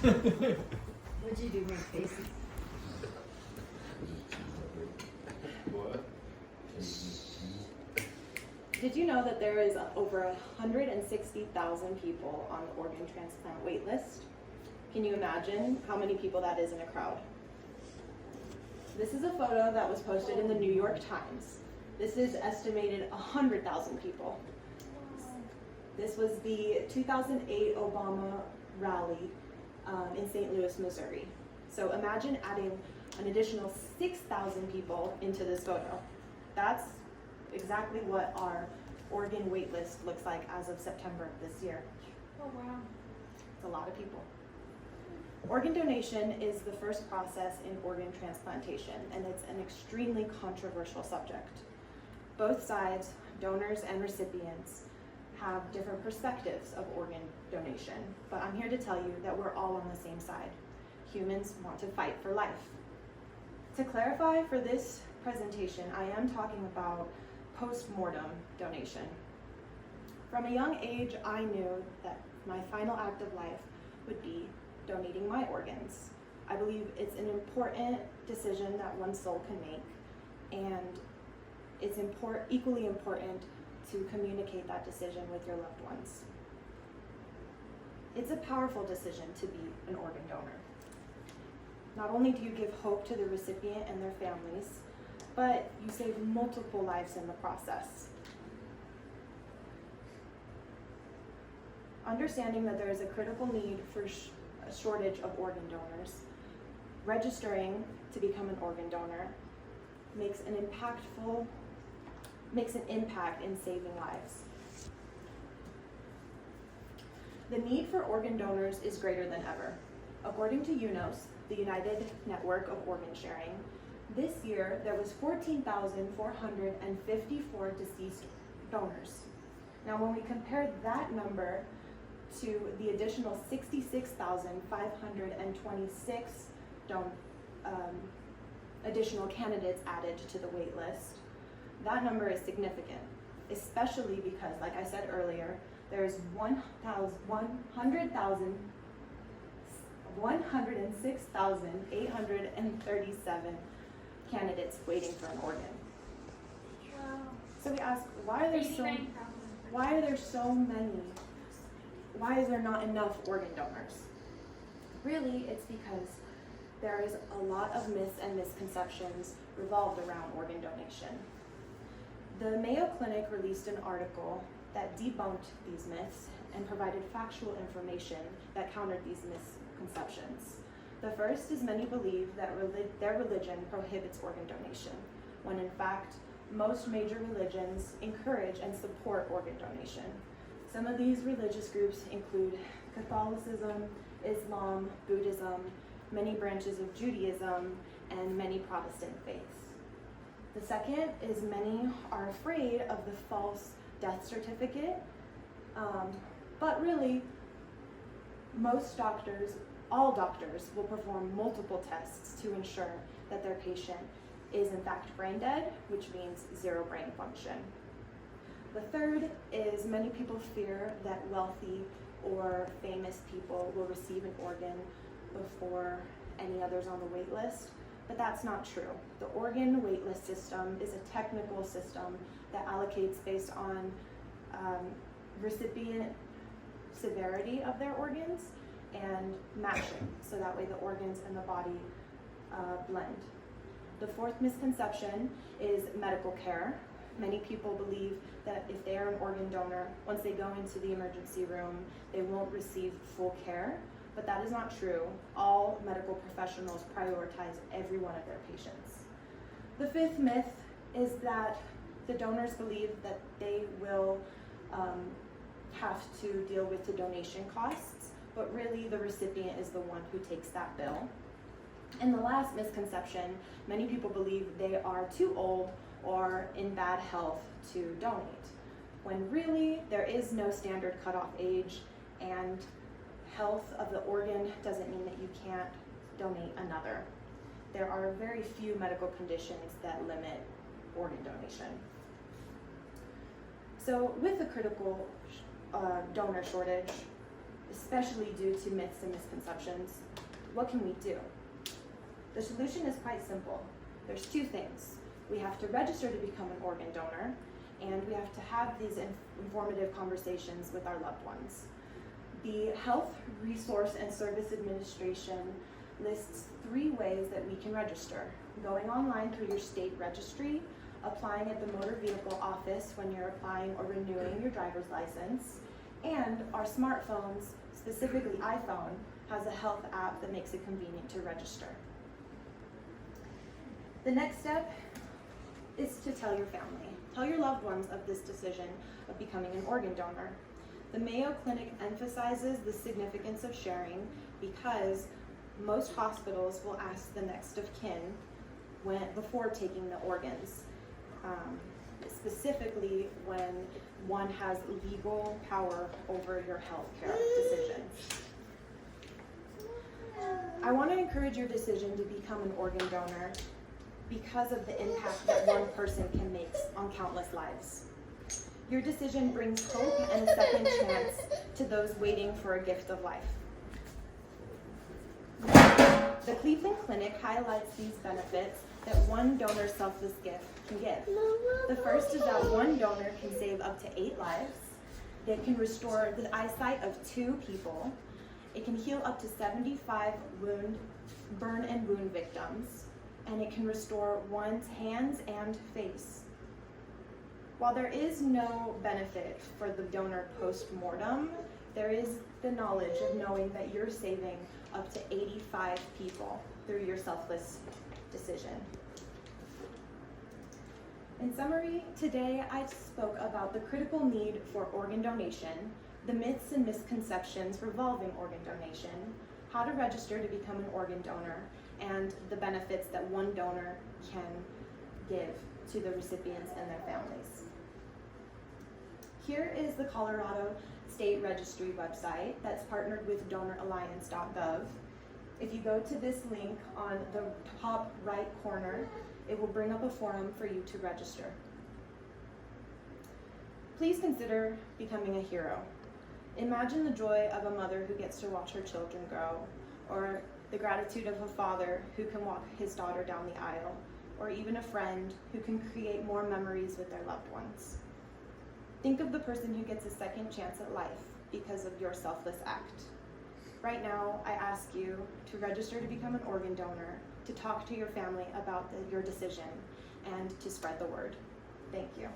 What'd you do, my face? What? Did you know that there is over 160,000 people on the organ transplant wait list? Can you imagine how many people that is in a crowd? This is a photo that was posted in the New York Times. This is estimated 100,000 people. This was the 2008 Obama rally in St. Louis, Missouri. So imagine adding an additional 6,000 people into this photo. That's exactly what our organ wait list looks like as of September of this year. Oh, wow. It's a lot of people. Organ donation is the first process in organ transplantation, and it's an extremely controversial subject. Both sides, donors and recipients, have different perspectives of organ donation, but I'm here to tell you that we're all on the same side. Humans want to fight for life. To clarify for this presentation, I am talking about post-mortem donation. From a young age, I knew that my final act of life would be donating my organs. I believe it's an important decision that one soul can make, and it's equally important to communicate that decision with your loved ones. It's a powerful decision to be an organ donor. Not only do you give hope to the recipient and their families, but you save multiple lives in the process. Understanding that there is a critical need for a shortage of organ donors, registering to become an organ donor makes an impact in saving lives. The need for organ donors is greater than ever. According to UNOS, the United Network of Organ Sharing, this year there was 14,454 deceased donors. Now when we compare that number to the additional 66,526 additional candidates added to the wait list, that number is significant, especially because, like I said earlier, there is 106,837 candidates waiting for an organ. Wow. So we ask, why are there so many? Why is there not enough organ donors? Really, it's because there is a lot of myths and misconceptions revolved around organ donation. The Mayo Clinic released an article that debunked these myths and provided factual information that countered these misconceptions. The first is many believe that their religion prohibits organ donation, when in fact, most major religions encourage and support organ donation. Some of these religious groups include Catholicism, Islam, Buddhism, many branches of Judaism, and many Protestant faiths. The second is many are afraid of the false death certificate, but really, all doctors will perform multiple tests to ensure that their patient is in fact brain dead, which means zero brain function. The third is many people fear that wealthy or famous people will receive an organ before any others on the wait list, but that's not true. The organ waitlist system is a technical system that allocates based on recipient severity of their organs and matching, so that way the organs and the body blend. The fourth misconception is medical care. Many people believe that if they are an organ donor, once they go into the emergency room, they won't receive full care, but that is not true. All medical professionals prioritize every one of their patients. The fifth myth is that the donors believe that they will have to deal with the donation costs, but really the recipient is the one who takes that bill. And the last misconception, many people believe they are too old or in bad health to donate, when really there is no standard cutoff age, and health of the organ doesn't mean that you can't donate another. There are very few medical conditions that limit organ donation. So with the critical donor shortage, especially due to myths and misconceptions. What can we do? The solution is quite simple. There's two things. We have to register to become an organ donor, and we have to have these informative conversations with our loved ones. The Health Resource and Service Administration lists 3 ways that we can register: going online through your state registry, applying at the motor vehicle office when you're applying or renewing your driver's license, and our smartphones, specifically iPhone, has a health app that makes it convenient to register. The next step is to tell your family. Tell your loved ones of this decision of becoming an organ donor. The Mayo Clinic emphasizes the significance of sharing because most hospitals will ask the next of kin before taking the organs, specifically when one has legal power over your healthcare decisions. I want to encourage your decision to become an organ donor because of the impact that one person can make on countless lives. Your decision brings hope and a second chance to those waiting for a gift of life. The Cleveland Clinic highlights these benefits that one donor selfless gift can give. The first is that one donor can save up to 8 lives. They can restore the eyesight of 2 people. It can heal up to 75 burn and wound victims, and it can restore one's hands and face. While there is no benefit for the donor post-mortem, there is the knowledge of knowing that you're saving up to 85 people through your selfless decision. In summary, today I spoke about the critical need for organ donation, the myths and misconceptions revolving organ donation, how to register to become an organ donor, and the benefits that one donor can give to the recipients and their families. Here is the Colorado State Registry website that's partnered with DonorAlliance.gov. If you go to this link on the top right corner, it will bring up a forum for you to register. Please consider becoming a hero. Imagine the joy of a mother who gets to watch her children grow, or the gratitude of a father who can walk his daughter down the aisle, or even a friend who can create more memories with their loved ones. Think of the person who gets a second chance at life because of your selfless act. Right now, I ask you to register to become an organ donor, to talk to your family about your decision, and to spread the word. Thank you.